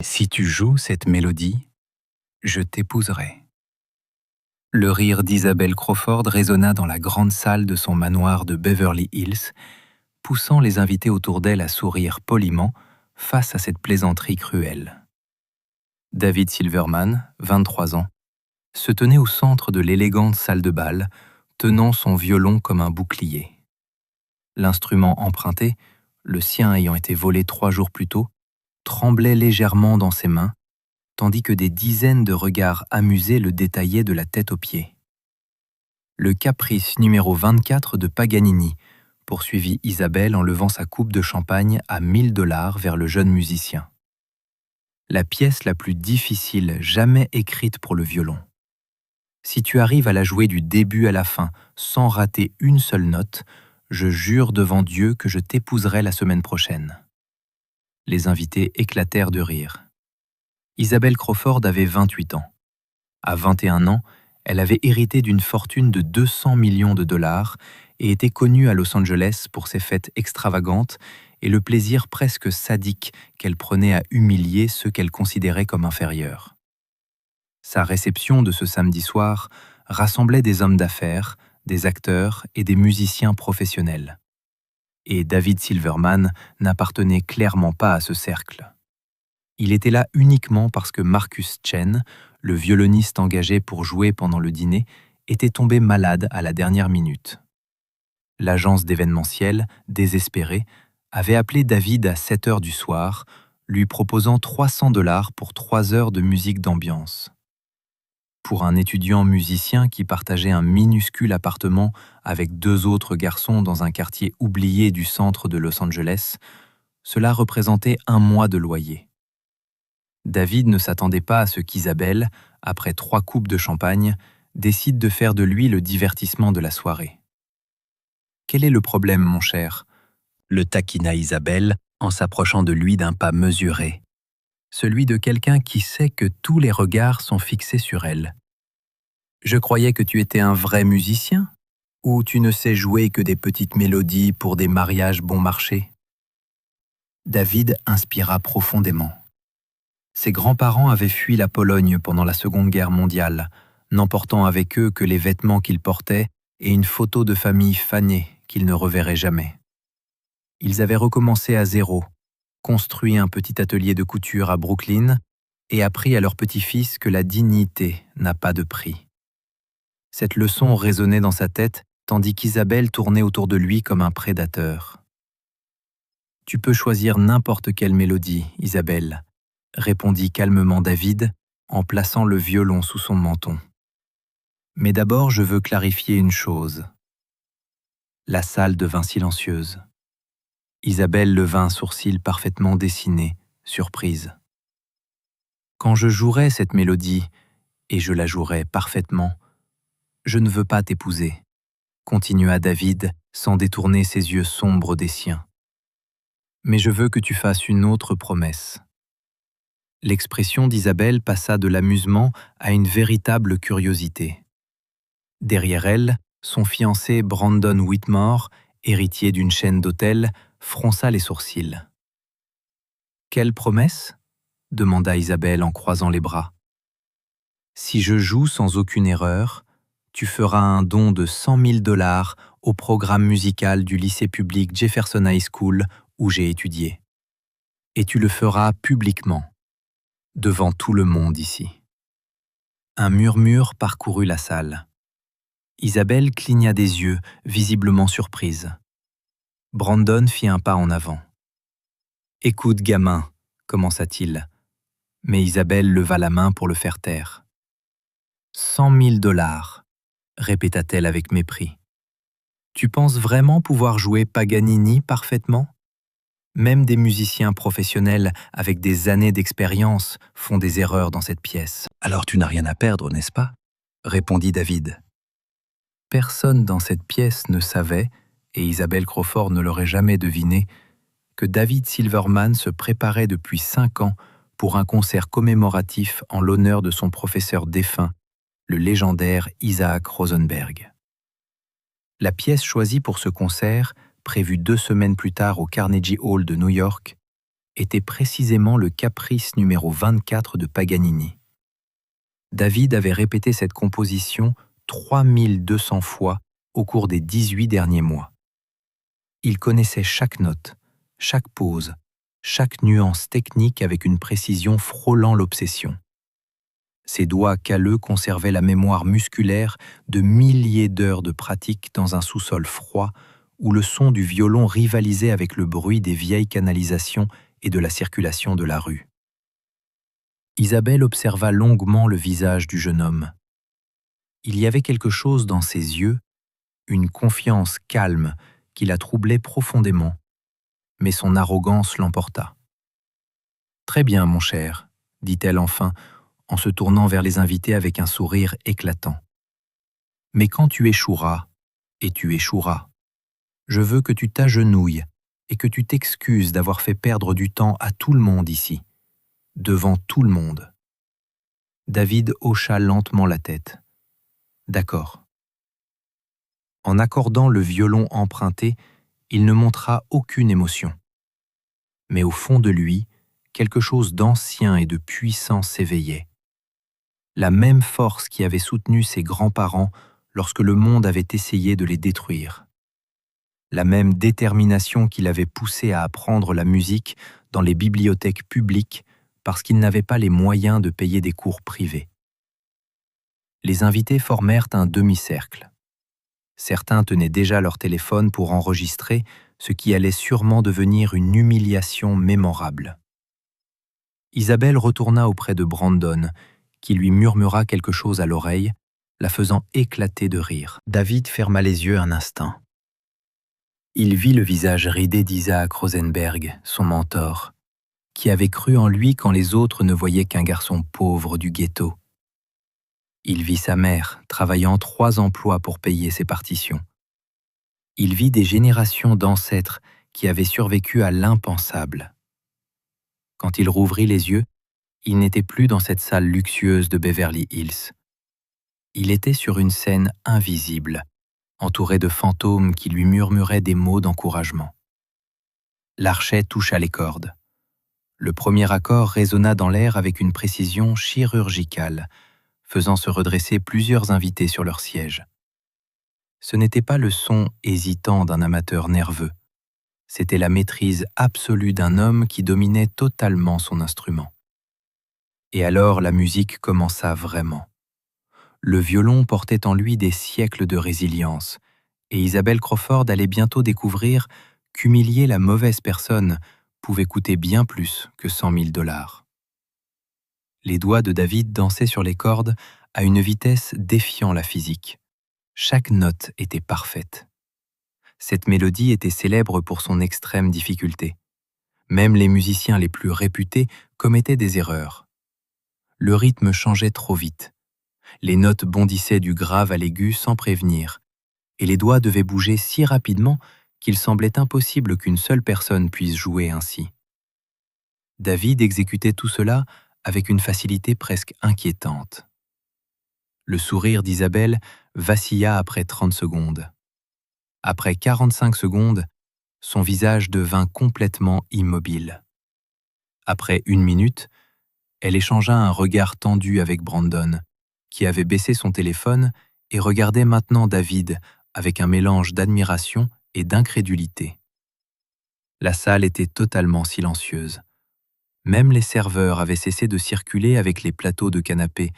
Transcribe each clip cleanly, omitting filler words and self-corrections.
Si tu joues cette mélodie, je t'épouserai. Le rire d'Isabelle Crawford résonna dans la grande salle de son manoir de Beverly Hills, poussant les invités autour d'elle à sourire poliment face à cette plaisanterie cruelle. David Silverman, 23 ans, se tenait au centre de l'élégante salle de bal, tenant son violon comme un bouclier. L'instrument emprunté, le sien ayant été volé 3 jours plus tôt, tremblait légèrement dans ses mains, tandis que des dizaines de regards amusés le détaillaient de la tête aux pieds. Le caprice numéro 24 de Paganini, poursuivit Isabelle en levant sa coupe de champagne à $1000 vers le jeune musicien. La pièce la plus difficile jamais écrite pour le violon. Si tu arrives à la jouer du début à la fin sans rater une seule note, je jure devant Dieu que je t'épouserai la semaine prochaine. Les invités éclatèrent de rire. Isabelle Crawford avait 28 ans. À 21 ans, elle avait hérité d'une fortune de $200 millions et était connue à Los Angeles pour ses fêtes extravagantes et le plaisir presque sadique qu'elle prenait à humilier ceux qu'elle considérait comme inférieurs. Sa réception de ce samedi soir rassemblait des hommes d'affaires, des acteurs et des musiciens professionnels. Et David Silverman n'appartenait clairement pas à ce cercle. Il était là uniquement parce que Marcus Chen, le violoniste engagé pour jouer pendant le dîner, était tombé malade à la dernière minute. L'agence d'événementiel, désespérée, avait appelé David à 7 heures du soir, lui proposant $300 pour 3 heures de musique d'ambiance. Pour un étudiant musicien qui partageait un minuscule appartement avec 2 autres garçons dans un quartier oublié du centre de Los Angeles, cela représentait 1 mois de loyer. David ne s'attendait pas à ce qu'Isabelle, après 3 coupes de champagne, décide de faire de lui le divertissement de la soirée. « Quel est le problème, mon cher ?» le taquina Isabelle en s'approchant de lui d'un pas mesuré. Celui de quelqu'un qui sait que tous les regards sont fixés sur elle. « Je croyais que tu étais un vrai musicien, ou tu ne sais jouer que des petites mélodies pour des mariages bon marché ?» David inspira profondément. Ses grands-parents avaient fui la Pologne pendant la Seconde Guerre mondiale, n'emportant avec eux que les vêtements qu'ils portaient et une photo de famille fanée qu'ils ne reverraient jamais. Ils avaient recommencé à zéro, construit un petit atelier de couture à Brooklyn et appris à leur petit-fils que la dignité n'a pas de prix. Cette leçon résonnait dans sa tête tandis qu'Isabelle tournait autour de lui comme un prédateur. « Tu peux choisir n'importe quelle mélodie, Isabelle, » répondit calmement David en plaçant le violon sous son menton. « Mais d'abord, je veux clarifier une chose. » La salle devint silencieuse. Isabelle leva un sourcil parfaitement dessiné, surprise. « Quand je jouerai cette mélodie, et je la jouerai parfaitement, je ne veux pas t'épouser, » continua David sans détourner ses yeux sombres des siens. « Mais je veux que tu fasses une autre promesse. » L'expression d'Isabelle passa de l'amusement à une véritable curiosité. Derrière elle, son fiancé Brandon Whitmore, héritier d'une chaîne d'hôtels, fronça les sourcils. « Quelle promesse ?» demanda Isabelle en croisant les bras. « Si je joue sans aucune erreur, tu feras un don de $100 000 au programme musical du lycée public Jefferson High School où j'ai étudié. Et tu le feras publiquement, devant tout le monde ici. » Un murmure parcourut la salle. Isabelle cligna des yeux, visiblement surprise. Brandon fit un pas en avant. « Écoute, gamin, » commença-t-il, mais Isabelle leva la main pour le faire taire. « $100 000, répéta-t-elle avec mépris. Tu penses vraiment pouvoir jouer Paganini parfaitement ? Même des musiciens professionnels avec des années d'expérience font des erreurs dans cette pièce. »« Alors tu n'as rien à perdre, n'est-ce pas ?» répondit David. Personne dans cette pièce ne savait, et Isabelle Crawford ne l'aurait jamais deviné, que David Silverman se préparait depuis 5 ans pour un concert commémoratif en l'honneur de son professeur défunt, le légendaire Isaac Rosenberg. La pièce choisie pour ce concert, prévue 2 semaines plus tard au Carnegie Hall de New York, était précisément le caprice numéro 24 de Paganini. David avait répété cette composition 3200 fois au cours des 18 derniers mois. Il connaissait chaque note, chaque pause, chaque nuance technique avec une précision frôlant l'obsession. Ses doigts calleux conservaient la mémoire musculaire de milliers d'heures de pratique dans un sous-sol froid où le son du violon rivalisait avec le bruit des vieilles canalisations et de la circulation de la rue. Isabelle observa longuement le visage du jeune homme. Il y avait quelque chose dans ses yeux, une confiance calme qui la troublait profondément, mais son arrogance l'emporta. « Très bien, mon cher, » dit-elle enfin, en se tournant vers les invités avec un sourire éclatant. « Mais quand tu échoueras, et tu échoueras, je veux que tu t'agenouilles et que tu t'excuses d'avoir fait perdre du temps à tout le monde ici, devant tout le monde. » David hocha lentement la tête. « D'accord. » En accordant le violon emprunté, il ne montra aucune émotion. Mais au fond de lui, quelque chose d'ancien et de puissant s'éveillait. La même force qui avait soutenu ses grands-parents lorsque le monde avait essayé de les détruire. La même détermination qui l'avait poussé à apprendre la musique dans les bibliothèques publiques parce qu'il n'avait pas les moyens de payer des cours privés. Les invités formèrent un demi-cercle. Certains tenaient déjà leur téléphone pour enregistrer ce qui allait sûrement devenir une humiliation mémorable. Isabelle retourna auprès de Brandon, qui lui murmura quelque chose à l'oreille, la faisant éclater de rire. David ferma les yeux un instant. Il vit le visage ridé d'Isaac Rosenberg, son mentor, qui avait cru en lui quand les autres ne voyaient qu'un garçon pauvre du ghetto. Il vit sa mère travaillant 3 emplois pour payer ses partitions. Il vit des générations d'ancêtres qui avaient survécu à l'impensable. Quand il rouvrit les yeux, il n'était plus dans cette salle luxueuse de Beverly Hills. Il était sur une scène invisible, entouré de fantômes qui lui murmuraient des mots d'encouragement. L'archet toucha les cordes. Le premier accord résonna dans l'air avec une précision chirurgicale, faisant se redresser plusieurs invités sur leur siège. Ce n'était pas le son hésitant d'un amateur nerveux. C'était la maîtrise absolue d'un homme qui dominait totalement son instrument. Et alors la musique commença vraiment. Le violon portait en lui des siècles de résilience, et Isabelle Crawford allait bientôt découvrir qu'humilier la mauvaise personne pouvait coûter bien plus que $100 000. Les doigts de David dansaient sur les cordes à une vitesse défiant la physique. Chaque note était parfaite. Cette mélodie était célèbre pour son extrême difficulté. Même les musiciens les plus réputés commettaient des erreurs. Le rythme changeait trop vite. Les notes bondissaient du grave à l'aigu sans prévenir, et les doigts devaient bouger si rapidement qu'il semblait impossible qu'une seule personne puisse jouer ainsi. David exécutait tout cela avec une facilité presque inquiétante. Le sourire d'Isabelle vacilla après 30 secondes. Après 45 secondes, son visage devint complètement immobile. Après 1 minute, elle échangea un regard tendu avec Brandon, qui avait baissé son téléphone et regardait maintenant David avec un mélange d'admiration et d'incrédulité. La salle était totalement silencieuse. Même les serveurs avaient cessé de circuler avec les plateaux de canapés,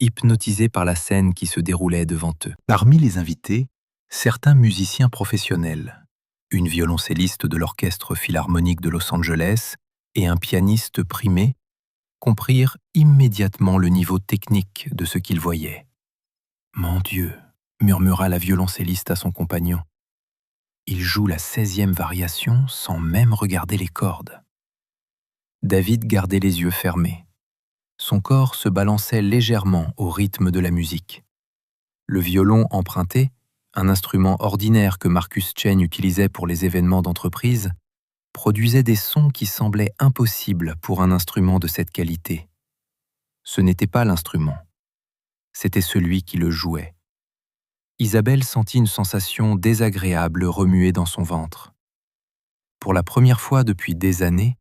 hypnotisés par la scène qui se déroulait devant eux. Parmi les invités, certains musiciens professionnels, une violoncelliste de l'Orchestre Philharmonique de Los Angeles et un pianiste primé, comprirent immédiatement le niveau technique de ce qu'ils voyaient. « Mon Dieu !» murmura la violoncelliste à son compagnon. « Il joue la 16e variation sans même regarder les cordes. » David gardait les yeux fermés. Son corps se balançait légèrement au rythme de la musique. Le violon emprunté, un instrument ordinaire que Marcus Chen utilisait pour les événements d'entreprise, produisait des sons qui semblaient impossibles pour un instrument de cette qualité. Ce n'était pas l'instrument, c'était celui qui le jouait. Isabelle sentit une sensation désagréable remuer dans son ventre. Pour la première fois depuis des années,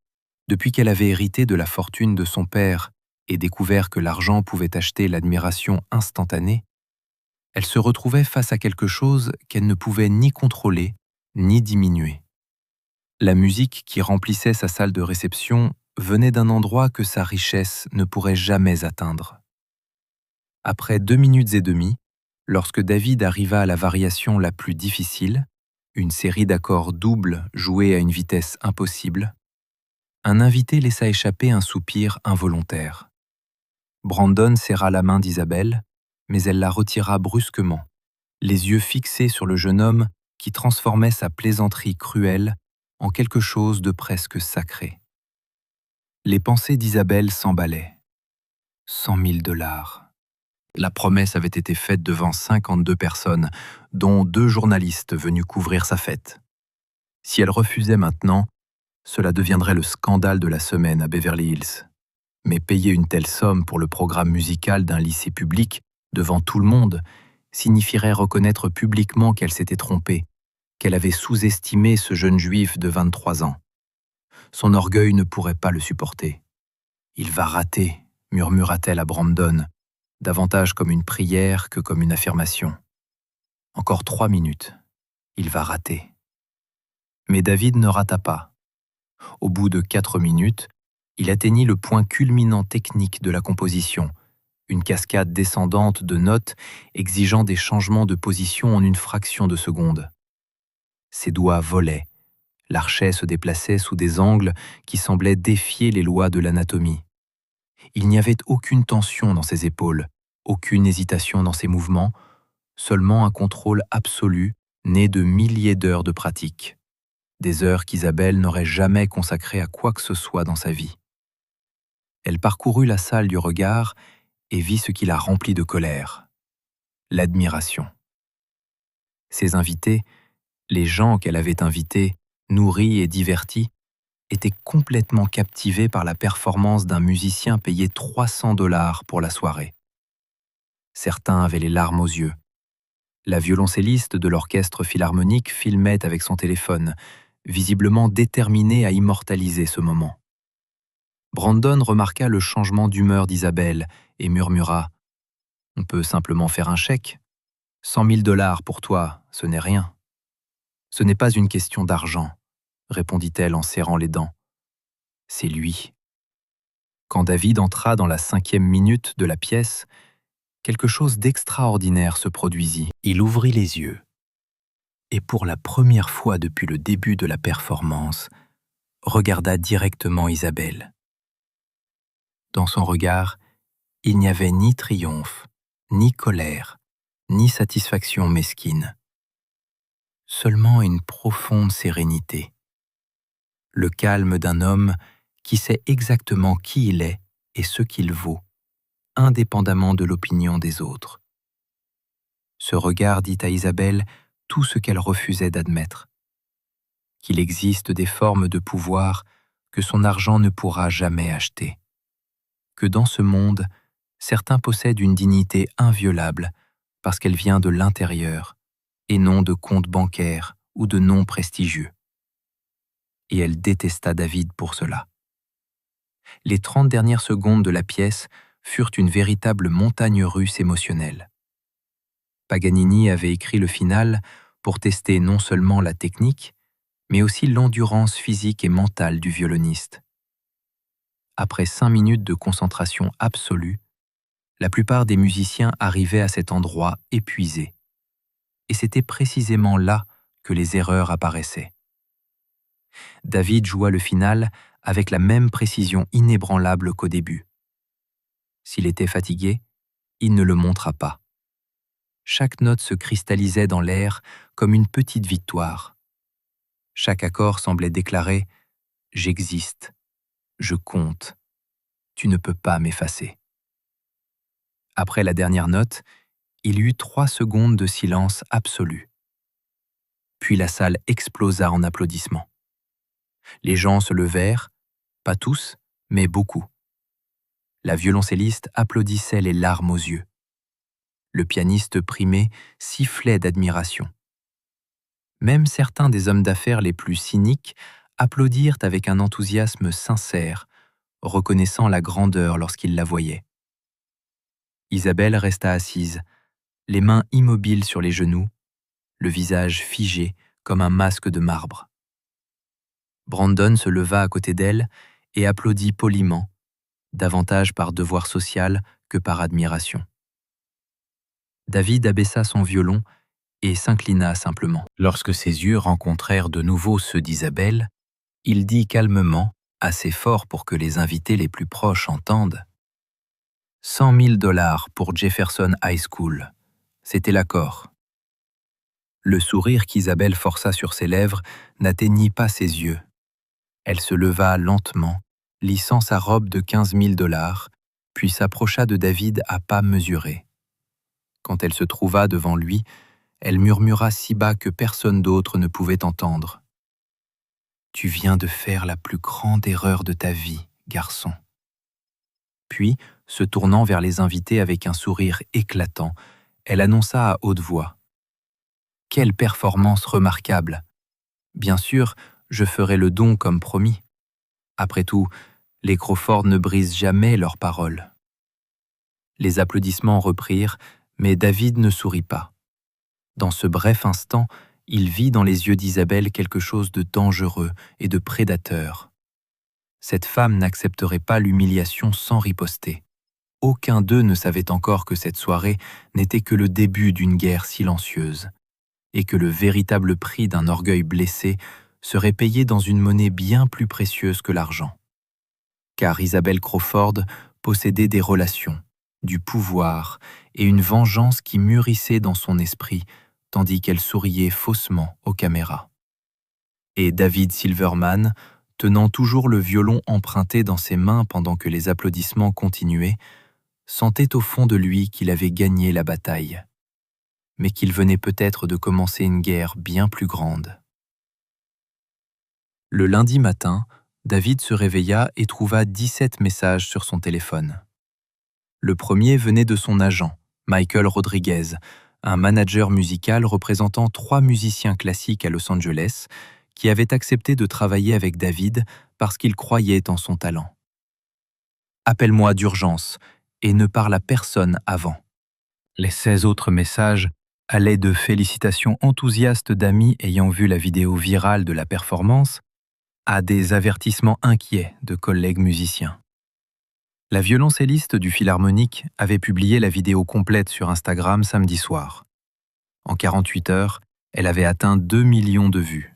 Depuis qu'elle avait hérité de la fortune de son père et découvert que l'argent pouvait acheter l'admiration instantanée, elle se retrouvait face à quelque chose qu'elle ne pouvait ni contrôler, ni diminuer. La musique qui remplissait sa salle de réception venait d'un endroit que sa richesse ne pourrait jamais atteindre. Après 2 minutes et demie, lorsque David arriva à la variation la plus difficile, une série d'accords doubles joués à une vitesse impossible, un invité laissa échapper un soupir involontaire. Brandon serra la main d'Isabelle, mais elle la retira brusquement, les yeux fixés sur le jeune homme qui transformait sa plaisanterie cruelle en quelque chose de presque sacré. Les pensées d'Isabelle s'emballaient. 100 000 $. La promesse avait été faite devant 52 personnes, dont 2 journalistes venus couvrir sa fête. Si elle refusait maintenant, cela deviendrait le scandale de la semaine à Beverly Hills. Mais payer une telle somme pour le programme musical d'un lycée public, devant tout le monde, signifierait reconnaître publiquement qu'elle s'était trompée, qu'elle avait sous-estimé ce jeune juif de 23 ans. Son orgueil ne pourrait pas le supporter. « Il va rater », murmura-t-elle à Brandon, davantage comme une prière que comme une affirmation. Encore 3 minutes. Il va rater. Mais David ne rata pas. Au bout de 4 minutes, il atteignit le point culminant technique de la composition, une cascade descendante de notes exigeant des changements de position en une fraction de seconde. Ses doigts volaient, l'archet se déplaçait sous des angles qui semblaient défier les lois de l'anatomie. Il n'y avait aucune tension dans ses épaules, aucune hésitation dans ses mouvements, seulement un contrôle absolu né de milliers d'heures de pratique, des heures qu'Isabelle n'aurait jamais consacrées à quoi que ce soit dans sa vie. Elle parcourut la salle du regard et vit ce qui la remplit de colère, l'admiration. Ses invités, les gens qu'elle avait invités, nourris et divertis, étaient complètement captivés par la performance d'un musicien payé 300 $ pour la soirée. Certains avaient les larmes aux yeux. La violoncelliste de l'orchestre philharmonique filmait avec son téléphone, visiblement déterminée à immortaliser ce moment. Brandon remarqua le changement d'humeur d'Isabelle et murmura « On peut simplement faire un chèque. 100 000 $ pour toi, ce n'est rien. » « Ce n'est pas une question d'argent, » répondit-elle en serrant les dents. « C'est lui. » Quand David entra dans la 5e minute de la pièce, quelque chose d'extraordinaire se produisit. Il ouvrit les yeux. Et pour la première fois depuis le début de la performance, regarda directement Isabelle. Dans son regard, il n'y avait ni triomphe, ni colère, ni satisfaction mesquine. Seulement une profonde sérénité. Le calme d'un homme qui sait exactement qui il est et ce qu'il vaut, indépendamment de l'opinion des autres. Ce regard dit à Isabelle tout ce qu'elle refusait d'admettre. Qu'il existe des formes de pouvoir que son argent ne pourra jamais acheter. Que dans ce monde, certains possèdent une dignité inviolable parce qu'elle vient de l'intérieur et non de comptes bancaires ou de noms prestigieux. Et elle détesta David pour cela. Les 30 dernières secondes de la pièce furent une véritable montagne russe émotionnelle. Paganini avait écrit le final pour tester non seulement la technique, mais aussi l'endurance physique et mentale du violoniste. Après 5 minutes de concentration absolue, la plupart des musiciens arrivaient à cet endroit épuisés. Et c'était précisément là que les erreurs apparaissaient. David joua le final avec la même précision inébranlable qu'au début. S'il était fatigué, il ne le montra pas. Chaque note se cristallisait dans l'air comme une petite victoire. Chaque accord semblait déclarer « J'existe, je compte, tu ne peux pas m'effacer ». Après la dernière note, il y eut 3 secondes de silence absolu. Puis la salle explosa en applaudissements. Les gens se levèrent, pas tous, mais beaucoup. La violoncelliste applaudissait les larmes aux yeux. Le pianiste primé sifflait d'admiration. Même certains des hommes d'affaires les plus cyniques applaudirent avec un enthousiasme sincère, reconnaissant la grandeur lorsqu'ils la voyaient. Isabelle resta assise, les mains immobiles sur les genoux, le visage figé comme un masque de marbre. Brandon se leva à côté d'elle et applaudit poliment, davantage par devoir social que par admiration. David abaissa son violon et s'inclina simplement. Lorsque ses yeux rencontrèrent de nouveau ceux d'Isabelle, il dit calmement, assez fort pour que les invités les plus proches entendent: « 100 000 $ pour Jefferson High School. C'était l'accord. » Le sourire qu'Isabelle força sur ses lèvres n'atteignit pas ses yeux. Elle se leva lentement, lissant sa robe de 15 000 $, puis s'approcha de David à pas mesurés. Quand elle se trouva devant lui, elle murmura si bas que personne d'autre ne pouvait entendre. « Tu viens de faire la plus grande erreur de ta vie, garçon. » Puis, se tournant vers les invités avec un sourire éclatant, elle annonça à haute voix: « Quelle performance remarquable! Bien sûr, je ferai le don comme promis. Après tout, les Crawford ne brisent jamais leurs paroles. » Les applaudissements reprirent, mais David ne sourit pas. Dans ce bref instant, il vit dans les yeux d'Isabelle quelque chose de dangereux et de prédateur. Cette femme n'accepterait pas l'humiliation sans riposter. Aucun d'eux ne savait encore que cette soirée n'était que le début d'une guerre silencieuse, et que le véritable prix d'un orgueil blessé serait payé dans une monnaie bien plus précieuse que l'argent. Car Isabelle Crawford possédait des relations, du pouvoir et une vengeance qui mûrissait dans son esprit, tandis qu'elle souriait faussement aux caméras. Et David Silverman, tenant toujours le violon emprunté dans ses mains pendant que les applaudissements continuaient, sentait au fond de lui qu'il avait gagné la bataille, mais qu'il venait peut-être de commencer une guerre bien plus grande. Le lundi matin, David se réveilla et trouva 17 messages sur son téléphone. Le premier venait de son agent, Michael Rodriguez, un manager musical représentant 3 musiciens classiques à Los Angeles, qui avait accepté de travailler avec David parce qu'il croyait en son talent. « Appelle-moi d'urgence et ne parle à personne avant. » Les 16 autres messages allaient de félicitations enthousiastes d'amis ayant vu la vidéo virale de la performance à des avertissements inquiets de collègues musiciens. La violoncelliste du Philharmonique avait publié la vidéo complète sur Instagram samedi soir. En 48 heures, elle avait atteint 2 millions de vues.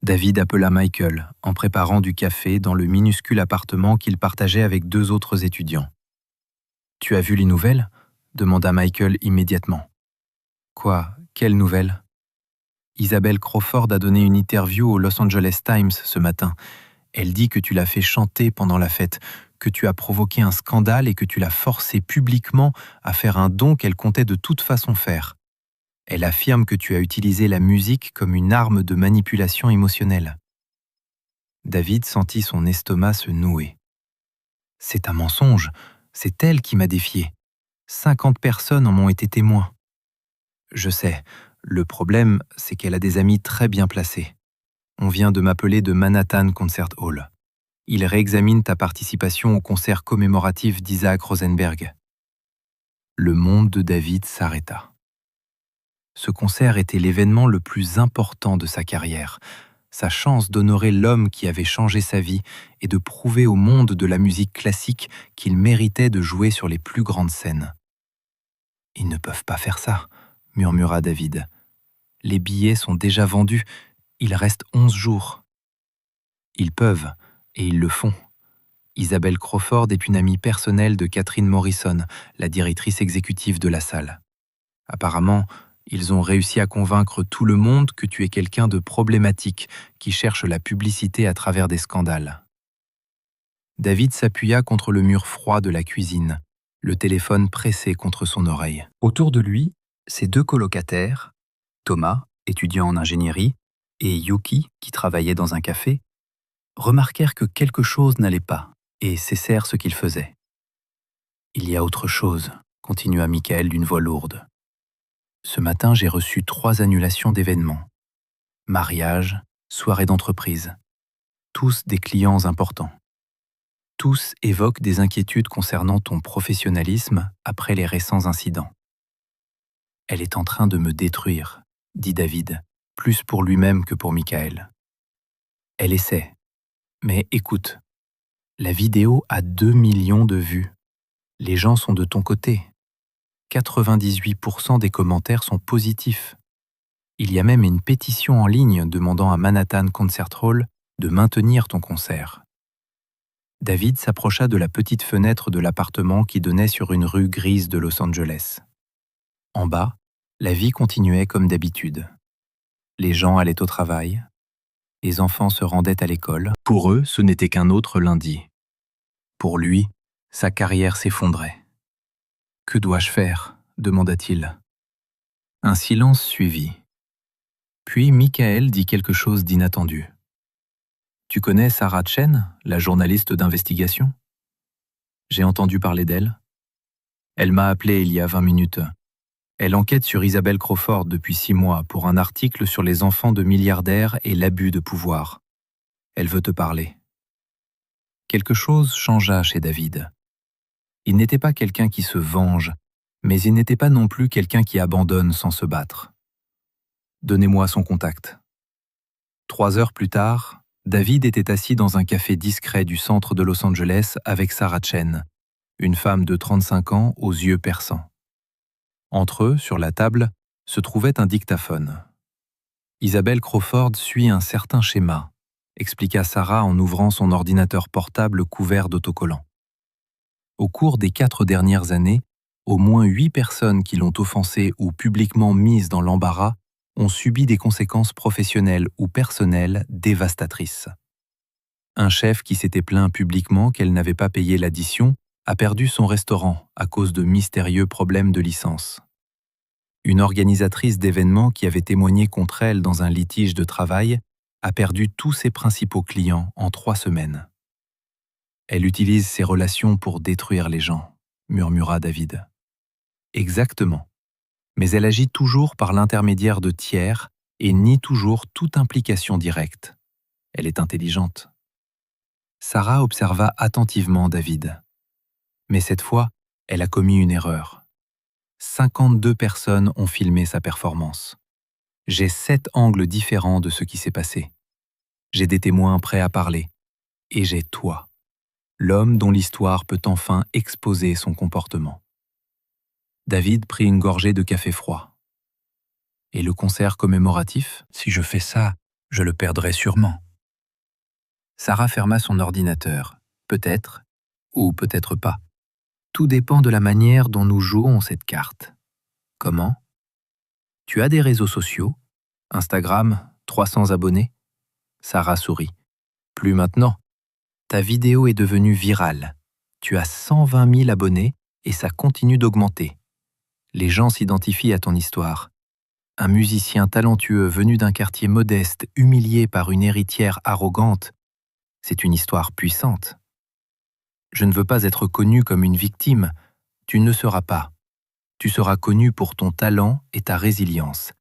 David appela Michael en préparant du café dans le minuscule appartement qu'il partageait avec 2 autres étudiants. « Tu as vu les nouvelles ?» demanda Michael immédiatement. « Quoi? Quelles nouvelles ?» Isabelle Crawford a donné une interview au Los Angeles Times ce matin. Elle dit que tu l'as fait chanter pendant la fête, que tu as provoqué un scandale et que tu l'as forcée publiquement à faire un don qu'elle comptait de toute façon faire. Elle affirme que tu as utilisé la musique comme une arme de manipulation émotionnelle. David sentit son estomac se nouer. « C'est un mensonge, c'est elle qui m'a défié. 50 personnes en m'ont été témoins. » « Je sais, le problème, c'est qu'elle a des amis très bien placés. On vient de m'appeler de Manhattan Concert Hall. Ils réexaminent ta participation au concert commémoratif d'Isaac Rosenberg. » Le monde de David s'arrêta. Ce concert était l'événement le plus important de sa carrière, sa chance d'honorer l'homme qui avait changé sa vie et de prouver au monde de la musique classique qu'il méritait de jouer sur les plus grandes scènes. « Ils ne peuvent pas faire ça, » murmura David. « Les billets sont déjà vendus, il reste 11 jours. » Ils peuvent, et ils le font. Isabelle Crawford est une amie personnelle de Catherine Morrison, la directrice exécutive de la salle. Apparemment, ils ont réussi à convaincre tout le monde que tu es quelqu'un de problématique qui cherche la publicité à travers des scandales. David s'appuya contre le mur froid de la cuisine, le téléphone pressé contre son oreille. Autour de lui, ses 2 colocataires, Thomas, étudiant en ingénierie, et Yuki, qui travaillait dans un café, remarquèrent que quelque chose n'allait pas et cessèrent ce qu'ils faisaient. « Il y a autre chose, » continua Michael d'une voix lourde. « Ce matin, j'ai reçu 3 annulations d'événements. Mariage, soirée d'entreprise. tous des clients importants. Tous évoquent des inquiétudes concernant ton professionnalisme après les récents incidents. Elle est en train de me détruire, dit David, plus pour lui-même que pour Michael. Elle essaie. Mais écoute, la vidéo a 2 millions de vues. Les gens sont de ton côté. 98% des commentaires sont positifs. Il y a même une pétition en ligne demandant à Manhattan Concert Hall de maintenir ton concert. David s'approcha de la petite fenêtre de l'appartement qui donnait sur une rue grise de Los Angeles. En bas, la vie continuait comme d'habitude. Les gens allaient au travail, les enfants se rendaient à l'école. Pour eux, ce n'était qu'un autre lundi. Pour lui, sa carrière s'effondrait. « Que dois-je faire ?» demanda-t-il. Un silence suivit. Puis Michael dit quelque chose d'inattendu. « Tu connais Sarah Chen, la journaliste d'investigation ? J'ai entendu parler d'elle. Elle m'a appelé il y a 20 minutes. Elle enquête sur Isabelle Crawford depuis 6 mois pour un article sur les enfants de milliardaires et l'abus de pouvoir. Elle veut te parler. » Quelque chose changea chez David. Il n'était pas quelqu'un qui se venge, mais il n'était pas non plus quelqu'un qui abandonne sans se battre. Donnez-moi son contact. 3 heures plus tard, David était assis dans un café discret du centre de Los Angeles avec Sarah Chen, une femme de 35 ans aux yeux perçants. Entre eux, sur la table, se trouvait un dictaphone. Isabelle Crawford suit un certain schéma, expliqua Sarah en ouvrant son ordinateur portable couvert d'autocollants. Au cours des 4 dernières années, au moins 8 personnes qui l'ont offensée ou publiquement mise dans l'embarras ont subi des conséquences professionnelles ou personnelles dévastatrices. Un chef qui s'était plaint publiquement qu'elle n'avait pas payé l'addition a perdu son restaurant à cause de mystérieux problèmes de licence. Une organisatrice d'événements qui avait témoigné contre elle dans un litige de travail a perdu tous ses principaux clients en 3 semaines. Elle utilise ses relations pour détruire les gens, murmura David. Exactement. Mais elle agit toujours par l'intermédiaire de tiers et nie toujours toute implication directe. Elle est intelligente. Sarah observa attentivement David. Mais cette fois, elle a commis une erreur. 52 personnes ont filmé sa performance. J'ai 7 angles différents de ce qui s'est passé. J'ai des témoins prêts à parler. Et j'ai toi, l'homme dont l'histoire peut enfin exposer son comportement. David prit une gorgée de café froid. Et le concert commémoratif, si je fais ça, je le perdrai sûrement. Sarah ferma son ordinateur. Peut-être, ou peut-être pas. Tout dépend de la manière dont nous jouons cette carte. Comment ? Tu as des réseaux sociaux ? Instagram, 300 abonnés ? Sarah sourit. Plus maintenant. Ta vidéo est devenue virale. Tu as 120 000 abonnés et ça continue d'augmenter. Les gens s'identifient à ton histoire. Un musicien talentueux venu d'un quartier modeste, humilié par une héritière arrogante, c'est une histoire puissante. Je ne veux pas être connu comme une victime. Tu ne le seras pas. Tu seras connu pour ton talent et ta résilience.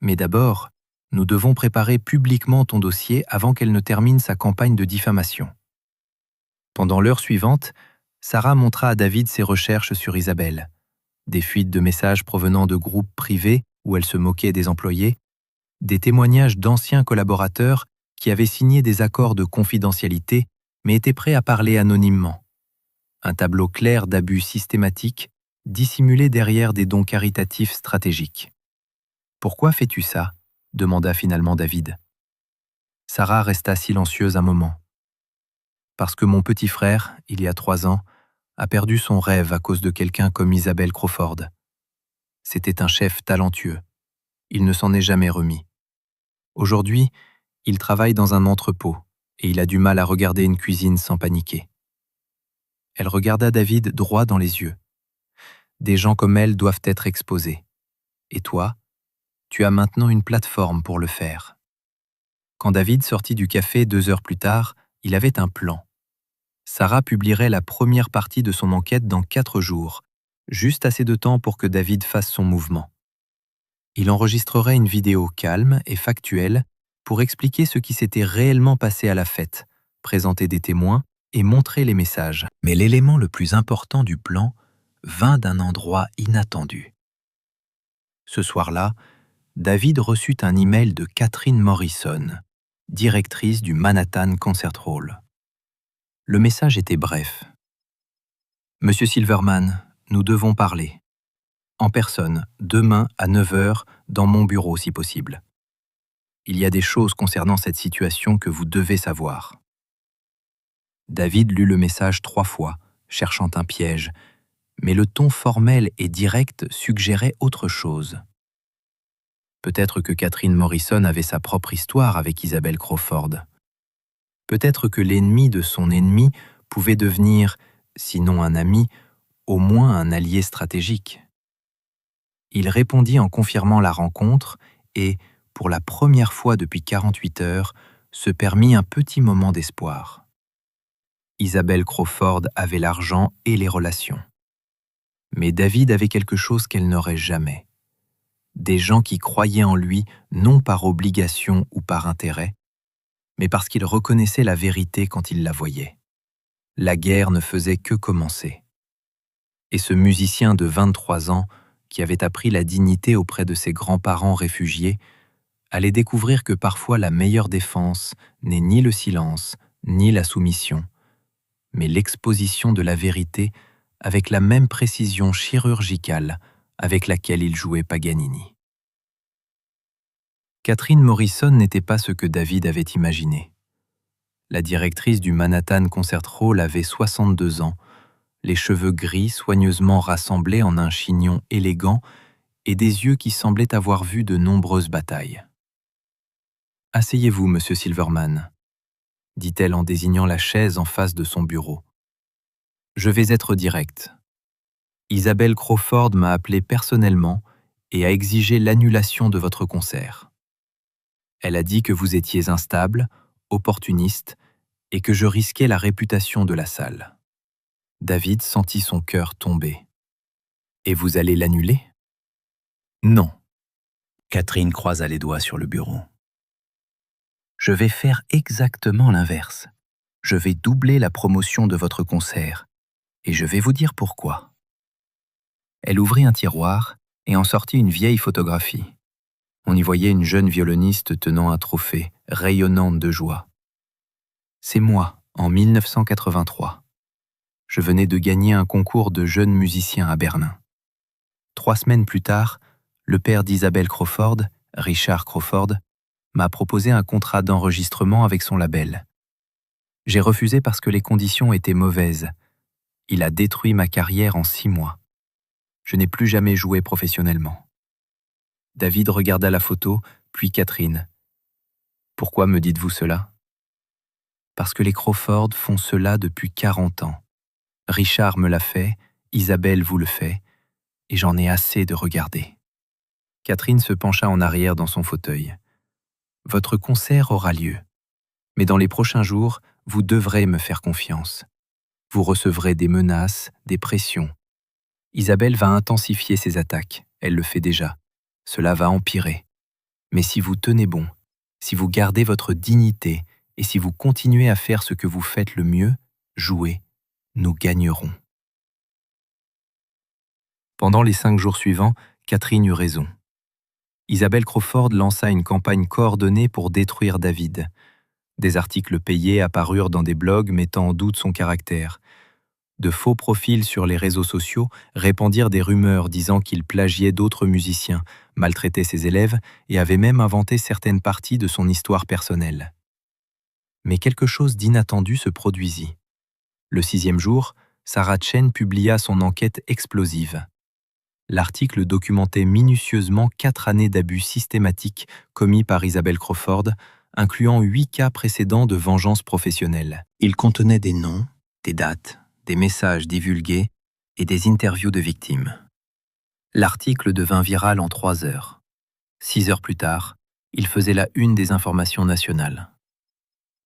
Mais d'abord, nous devons préparer publiquement ton dossier avant qu'elle ne termine sa campagne de diffamation. Pendant l'heure suivante, Sarah montra à David ses recherches sur Isabelle. Des fuites de messages provenant de groupes privés où elle se moquait des employés, des témoignages d'anciens collaborateurs qui avaient signé des accords de confidentialité mais étaient prêts à parler anonymement. Un tableau clair d'abus systématiques dissimulés derrière des dons caritatifs stratégiques. « Pourquoi fais-tu ça ?» demanda finalement David. Sarah resta silencieuse un moment. « Parce que mon petit frère, il y a 3 ans, a perdu son rêve à cause de quelqu'un comme Isabelle Crawford. C'était un chef talentueux. Il ne s'en est jamais remis. Aujourd'hui, il travaille dans un entrepôt et il a du mal à regarder une cuisine sans paniquer. » Elle regarda David droit dans les yeux. « Des gens comme elle doivent être exposés. Et toi, tu as maintenant une plateforme pour le faire. » Quand David sortit du café 2 heures plus tard, il avait un plan. Sarah publierait la première partie de son enquête dans 4 jours, juste assez de temps pour que David fasse son mouvement. Il enregistrerait une vidéo calme et factuelle pour expliquer ce qui s'était réellement passé à la fête, présenter des témoins et montrer les messages. Mais l'élément le plus important du plan vint d'un endroit inattendu. Ce soir-là, David reçut un email de Catherine Morrison, directrice du Manhattan Concert Hall. Le message était bref. « Monsieur Silverman, nous devons parler. En personne, demain à 9 h, dans mon bureau si possible. Il y a des choses concernant cette situation que vous devez savoir. » David lut le message 3 fois, cherchant un piège, mais le ton formel et direct suggérait autre chose. Peut-être que Catherine Morrison avait sa propre histoire avec Isabelle Crawford. Peut-être que l'ennemi de son ennemi pouvait devenir, sinon un ami, au moins un allié stratégique. Il répondit en confirmant la rencontre et, pour la première fois depuis 48 heures, se permit un petit moment d'espoir. Isabelle Crawford avait l'argent et les relations. Mais David avait quelque chose qu'elle n'aurait jamais. Des gens qui croyaient en lui non par obligation ou par intérêt, mais parce qu'ils reconnaissaient la vérité quand ils la voyaient. La guerre ne faisait que commencer. Et ce musicien de 23 ans, qui avait appris la dignité auprès de ses grands-parents réfugiés, allait découvrir que parfois la meilleure défense n'est ni le silence, ni la soumission, mais l'exposition de la vérité avec la même précision chirurgicale avec laquelle il jouait Paganini. Catherine Morrison n'était pas ce que David avait imaginé. La directrice du Manhattan Concert Hall avait 62 ans, les cheveux gris soigneusement rassemblés en un chignon élégant et des yeux qui semblaient avoir vu de nombreuses batailles. « Asseyez-vous, monsieur Silverman, » dit-elle en désignant la chaise en face de son bureau. « Je vais être direct. Isabelle Crawford m'a appelé personnellement et a exigé l'annulation de votre concert. Elle a dit que vous étiez instable, opportuniste et que je risquais la réputation de la salle. » David sentit son cœur tomber. « Et vous allez l'annuler ?»« Non. » Catherine croisa les doigts sur le bureau. « Je vais faire exactement l'inverse. Je vais doubler la promotion de votre concert et je vais vous dire pourquoi. » Elle ouvrit un tiroir et en sortit une vieille photographie. On y voyait une jeune violoniste tenant un trophée, rayonnante de joie. « C'est moi, en 1983. Je venais de gagner un concours de jeunes musiciens à Berlin. 3 semaines plus tard, le père d'Isabelle Crawford, Richard Crawford, m'a proposé un contrat d'enregistrement avec son label. J'ai refusé parce que les conditions étaient mauvaises. Il a détruit ma carrière en 6 mois. Je n'ai plus jamais joué professionnellement. » David regarda la photo, puis Catherine. « Pourquoi me dites-vous cela ? » ?»« Parce que les Crawford font cela depuis 40 ans. Richard me l'a fait, Isabelle vous le fait, et j'en ai assez de regarder. » Catherine se pencha en arrière dans son fauteuil. « Votre concert aura lieu, mais dans les prochains jours, vous devrez me faire confiance. Vous recevrez des menaces, des pressions. Isabelle va intensifier ses attaques, elle le fait déjà. Cela va empirer. Mais si vous tenez bon, si vous gardez votre dignité et si vous continuez à faire ce que vous faites le mieux, jouer, nous gagnerons. » Pendant les 5 jours suivants, Catherine eut raison. Isabelle Crawford lança une campagne coordonnée pour détruire David. Des articles payés apparurent dans des blogs mettant en doute son caractère. De faux profils sur les réseaux sociaux répandirent des rumeurs disant qu'il plagiait d'autres musiciens, maltraitait ses élèves et avait même inventé certaines parties de son histoire personnelle. Mais quelque chose d'inattendu se produisit. Le 6e jour, Sarah Chen publia son enquête explosive. L'article documentait minutieusement 4 années d'abus systématiques commis par Isabelle Crawford, incluant 8 cas précédents de vengeance professionnelle. Il contenait des noms, des dates, des messages divulgués et des interviews de victimes. L'article devint viral en 3 heures. 6 heures plus tard, il faisait la une des informations nationales.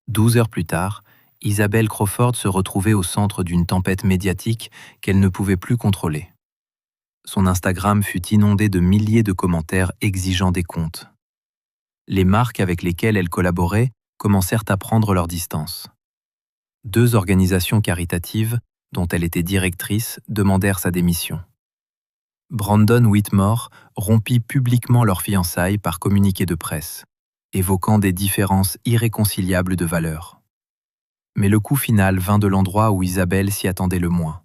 12 heures plus tard, Isabelle Crawford se retrouvait au centre d'une tempête médiatique qu'elle ne pouvait plus contrôler. Son Instagram fut inondé de milliers de commentaires exigeant des comptes. Les marques avec lesquelles elle collaborait commencèrent à prendre leur distance. 2 organisations caritatives, dont elle était directrice, demandèrent sa démission. Brandon Whitmore rompit publiquement leur fiançailles par communiqué de presse, évoquant des différences irréconciliables de valeurs. Mais le coup final vint de l'endroit où Isabelle s'y attendait le moins.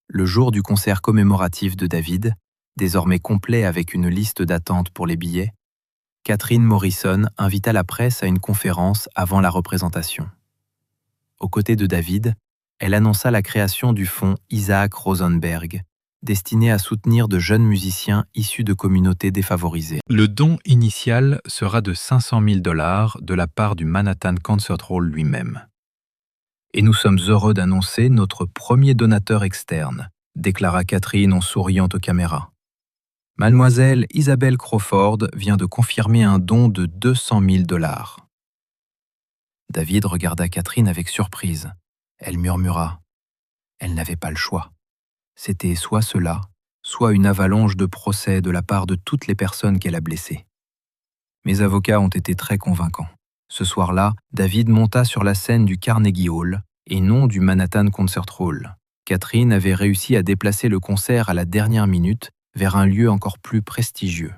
Le jour du concert commémoratif de David, désormais complet avec une liste d'attente pour les billets, Catherine Morrison invita la presse à une conférence avant la représentation. Aux côtés de David, elle annonça la création du fonds Isaac Rosenberg, destiné à soutenir de jeunes musiciens issus de communautés défavorisées. Le don initial sera de 500 000 $ de la part du Manhattan Concert Hall lui-même. Et nous sommes heureux d'annoncer notre premier donateur externe, déclara Catherine en souriant aux caméras. Mademoiselle Isabelle Crawford vient de confirmer un don de 200 000 $. David regarda Catherine avec surprise. Elle murmura. Elle n'avait pas le choix. C'était soit cela, soit une avalanche de procès de la part de toutes les personnes qu'elle a blessées. Mes avocats ont été très convaincants. Ce soir-là, David monta sur la scène du Carnegie Hall et non du Manhattan Concert Hall. Catherine avait réussi à déplacer le concert à la dernière minute vers un lieu encore plus prestigieux.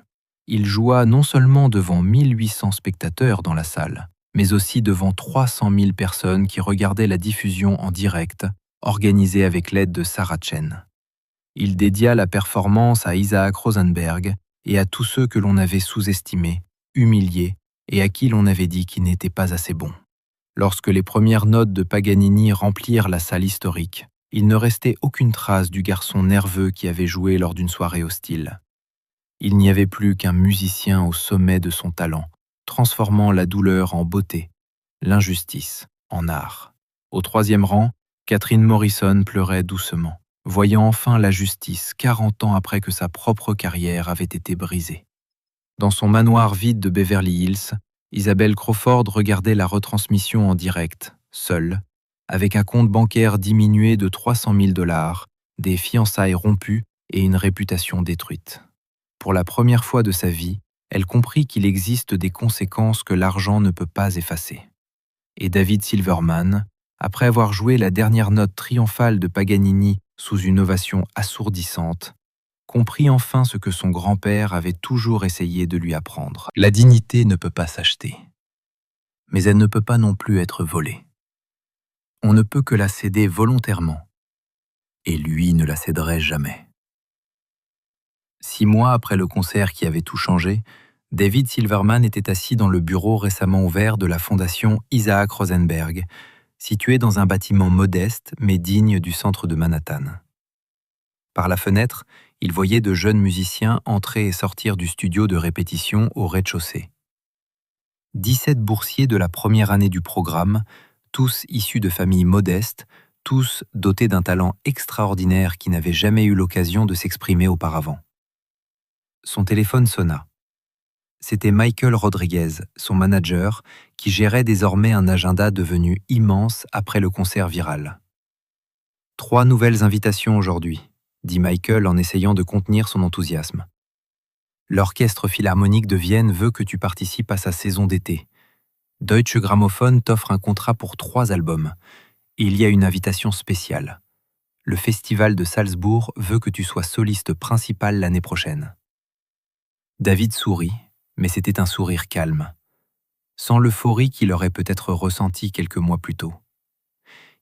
Il joua non seulement devant 1800 spectateurs dans la salle, mais aussi devant 300 000 personnes qui regardaient la diffusion en direct, organisée avec l'aide de Sarah Chen. Il dédia la performance à Isaac Rosenberg et à tous ceux que l'on avait sous-estimés, humiliés et à qui l'on avait dit qu'ils n'étaient pas assez bons. Lorsque les premières notes de Paganini remplirent la salle historique, il ne restait aucune trace du garçon nerveux qui avait joué lors d'une soirée hostile. Il n'y avait plus qu'un musicien au sommet de son talent, transformant la douleur en beauté, l'injustice en art. Au 3e rang, Catherine Morrison pleurait doucement, voyant enfin la justice 40 ans après que sa propre carrière avait été brisée. Dans son manoir vide de Beverly Hills, Isabelle Crawford regardait la retransmission en direct, seule, avec un compte bancaire diminué de 300 000 $, des fiançailles rompues et une réputation détruite. Pour la première fois de sa vie, elle comprit qu'il existe des conséquences que l'argent ne peut pas effacer. Et David Silverman, après avoir joué la dernière note triomphale de Paganini sous une ovation assourdissante, comprit enfin ce que son grand-père avait toujours essayé de lui apprendre. La dignité ne peut pas s'acheter, mais elle ne peut pas non plus être volée. On ne peut que la céder volontairement, et lui ne la céderait jamais. 6 mois après le concert qui avait tout changé, David Silverman était assis dans le bureau récemment ouvert de la fondation Isaac Rosenberg, situé dans un bâtiment modeste mais digne du centre de Manhattan. Par la fenêtre, il voyait de jeunes musiciens entrer et sortir du studio de répétition au rez-de-chaussée. 17 boursiers de la première année du programme, tous issus de familles modestes, tous dotés d'un talent extraordinaire qui n'avait jamais eu l'occasion de s'exprimer auparavant. Son téléphone sonna. C'était Michael Rodriguez, son manager, qui gérait désormais un agenda devenu immense après le concert viral. 3 nouvelles invitations aujourd'hui, dit Michael en essayant de contenir son enthousiasme. L'Orchestre Philharmonique de Vienne veut que tu participes à sa saison d'été. Deutsche Grammophon t'offre un contrat pour 3 albums. Et il y a une invitation spéciale. Le Festival de Salzbourg veut que tu sois soliste principal l'année prochaine. David sourit, mais c'était un sourire calme, sans l'euphorie qu'il aurait peut-être ressentie quelques mois plus tôt.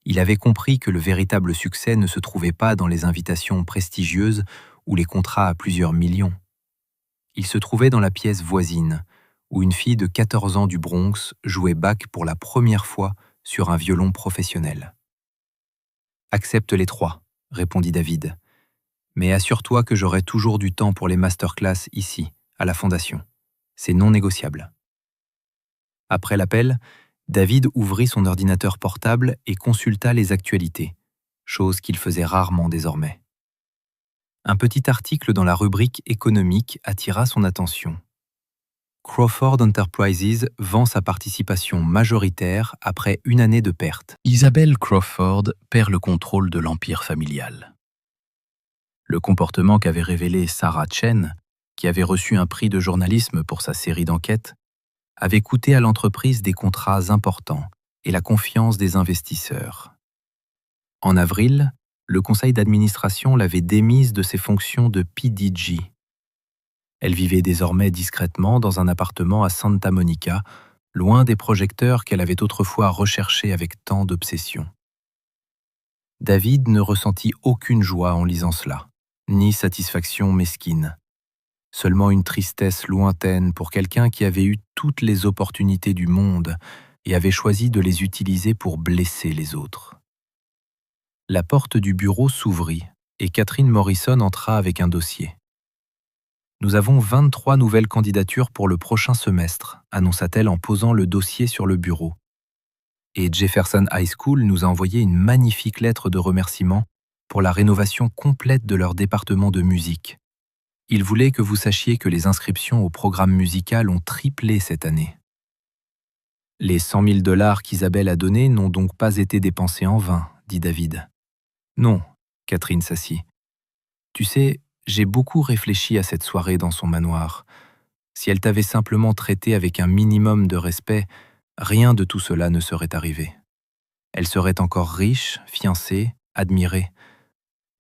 Il avait compris que le véritable succès ne se trouvait pas dans les invitations prestigieuses ou les contrats à plusieurs millions. Il se trouvait dans la pièce voisine, où une fille de 14 ans du Bronx jouait Bach pour la première fois sur un violon professionnel. « Accepte les 3, répondit David. Mais assure-toi que j'aurai toujours du temps pour les masterclass ici, à la Fondation. C'est non négociable. » Après l'appel, David ouvrit son ordinateur portable et consulta les actualités, chose qu'il faisait rarement désormais. Un petit article dans la rubrique économique attira son attention. Crawford Enterprises vend sa participation majoritaire après une année de perte. Isabelle Crawford perd le contrôle de l'empire familial. Le comportement qu'avait révélé Sarah Chen, qui avait reçu un prix de journalisme pour sa série d'enquêtes, avait coûté à l'entreprise des contrats importants et la confiance des investisseurs. En avril, le conseil d'administration l'avait démise de ses fonctions de PDG. Elle vivait désormais discrètement dans un appartement à Santa Monica, loin des projecteurs qu'elle avait autrefois recherchés avec tant d'obsession. David ne ressentit aucune joie en lisant cela, ni satisfaction mesquine. Seulement une tristesse lointaine pour quelqu'un qui avait eu toutes les opportunités du monde et avait choisi de les utiliser pour blesser les autres. La porte du bureau s'ouvrit et Catherine Morrison entra avec un dossier. « Nous avons 23 nouvelles candidatures pour le prochain semestre », annonça-t-elle en posant le dossier sur le bureau. Et Jefferson High School nous a envoyé une magnifique lettre de remerciement pour la rénovation complète de leur département de musique. Ils voulaient que vous sachiez que les inscriptions au programme musical ont triplé cette année. Les 100 000 $ qu'Isabelle a donnés n'ont donc pas été dépensés en vain, dit David. Non, Catherine s'assit. Tu sais, j'ai beaucoup réfléchi à cette soirée dans son manoir. Si elle t'avait simplement traité avec un minimum de respect, rien de tout cela ne serait arrivé. Elle serait encore riche, fiancée, admirée.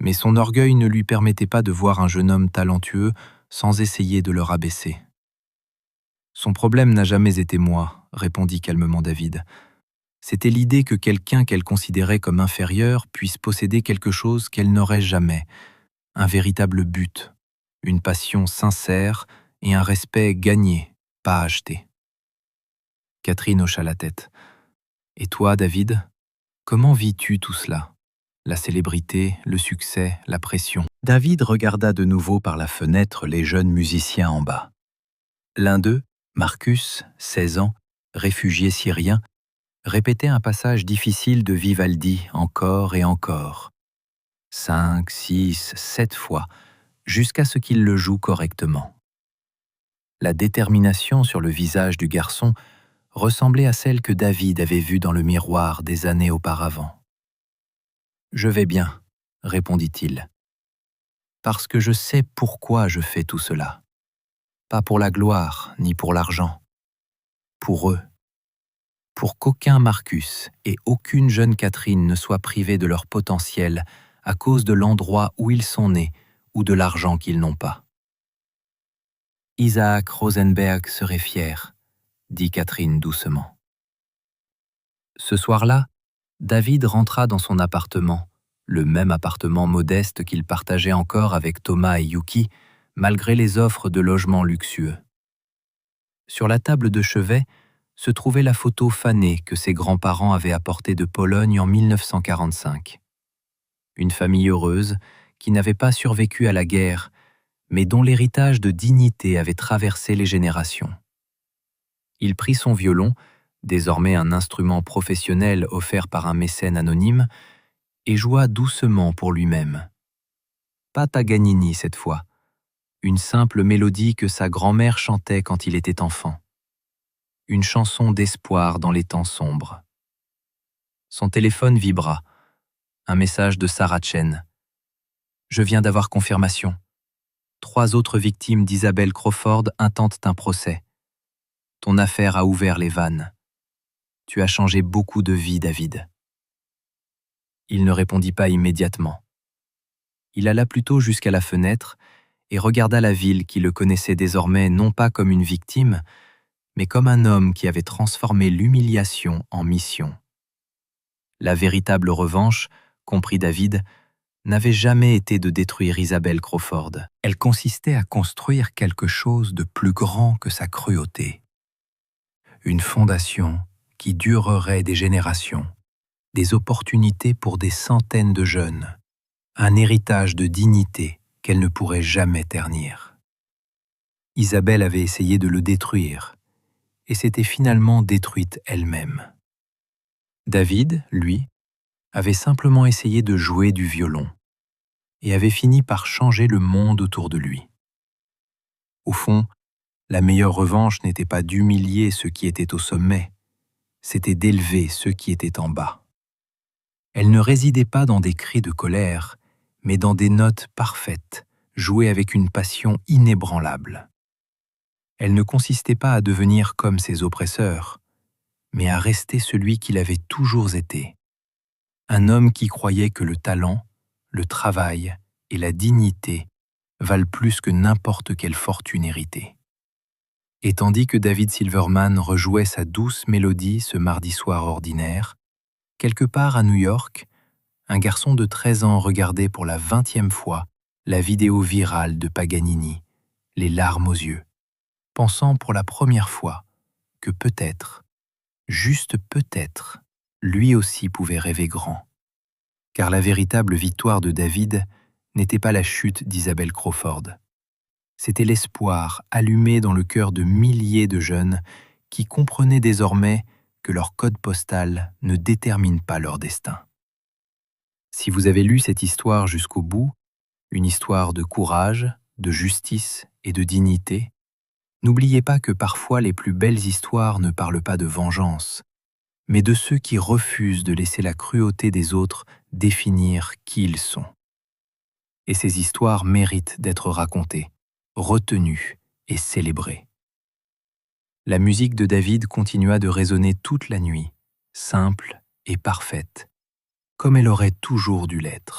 Mais son orgueil ne lui permettait pas de voir un jeune homme talentueux sans essayer de le rabaisser. Son problème n'a jamais été moi, répondit calmement David. C'était l'idée que quelqu'un qu'elle considérait comme inférieur puisse posséder quelque chose qu'elle n'aurait jamais, un véritable but, une passion sincère et un respect gagné, pas acheté. Catherine hocha la tête. Et toi, David, comment vis-tu tout cela ? La célébrité, le succès, la pression. David regarda de nouveau par la fenêtre les jeunes musiciens en bas. L'un d'eux, Marcus, 16 ans, réfugié syrien, répétait un passage difficile de Vivaldi encore et encore. 5, 6, 7 fois, jusqu'à ce qu'il le joue correctement. La détermination sur le visage du garçon ressemblait à celle que David avait vue dans le miroir des années auparavant. « Je vais bien », répondit-il, « parce que je sais pourquoi je fais tout cela. Pas pour la gloire ni pour l'argent. Pour eux. Pour qu'aucun Marcus et aucune jeune Catherine ne soient privés de leur potentiel à cause de l'endroit où ils sont nés ou de l'argent qu'ils n'ont pas. » Isaac Rosenberg serait fier, dit Catherine doucement. Ce soir-là, David rentra dans son appartement, le même appartement modeste qu'il partageait encore avec Thomas et Yuki, malgré les offres de logements luxueux. Sur la table de chevet se trouvait la photo fanée que ses grands-parents avaient apportée de Pologne en 1945. Une famille heureuse qui n'avait pas survécu à la guerre, mais dont l'héritage de dignité avait traversé les générations. Il prit son violon, désormais un instrument professionnel offert par un mécène anonyme, et joua doucement pour lui-même. Pas Paganini cette fois, une simple mélodie que sa grand-mère chantait quand il était enfant. Une chanson d'espoir dans les temps sombres. Son téléphone vibra. Un message de Sarah Chen. « Je viens d'avoir confirmation. 3 autres victimes d'Isabelle Crawford intentent un procès. Ton affaire a ouvert les vannes. Tu as changé beaucoup de vies, David. » Il ne répondit pas immédiatement. Il alla plutôt jusqu'à la fenêtre et regarda la ville qui le connaissait désormais non pas comme une victime, mais comme un homme qui avait transformé l'humiliation en mission. La véritable revanche, comprit David, n'avait jamais été de détruire Isabelle Crawford. Elle consistait à construire quelque chose de plus grand que sa cruauté. Une fondation qui durerait des générations, des opportunités pour des centaines de jeunes, un héritage de dignité qu'elle ne pourrait jamais ternir. Isabelle avait essayé de le détruire, et s'était finalement détruite elle-même. David, lui, avait simplement essayé de jouer du violon, et avait fini par changer le monde autour de lui. Au fond, la meilleure revanche n'était pas d'humilier ceux qui étaient au sommet, c'était d'élever ceux qui étaient en bas. Elle ne résidait pas dans des cris de colère, mais dans des notes parfaites, jouées avec une passion inébranlable. Elle ne consistait pas à devenir comme ses oppresseurs, mais à rester celui qu'il avait toujours été. Un homme qui croyait que le talent, le travail et la dignité valent plus que n'importe quelle fortune héritée. Et tandis que David Silverman rejouait sa douce mélodie ce mardi soir ordinaire, quelque part à New York, un garçon de 13 ans regardait pour la 20e fois la vidéo virale de Paganini, les larmes aux yeux, pensant pour la première fois que peut-être, juste peut-être, lui aussi pouvait rêver grand. Car la véritable victoire de David n'était pas la chute d'Isabelle Crawford. C'était l'espoir allumé dans le cœur de milliers de jeunes qui comprenaient désormais que leur code postal ne détermine pas leur destin. Si vous avez lu cette histoire jusqu'au bout, une histoire de courage, de justice et de dignité, n'oubliez pas que parfois les plus belles histoires ne parlent pas de vengeance, mais de ceux qui refusent de laisser la cruauté des autres définir qui ils sont. Et ces histoires méritent d'être racontées, retenues et célébrées. La musique de David continua de résonner toute la nuit, simple et parfaite, comme elle aurait toujours dû l'être.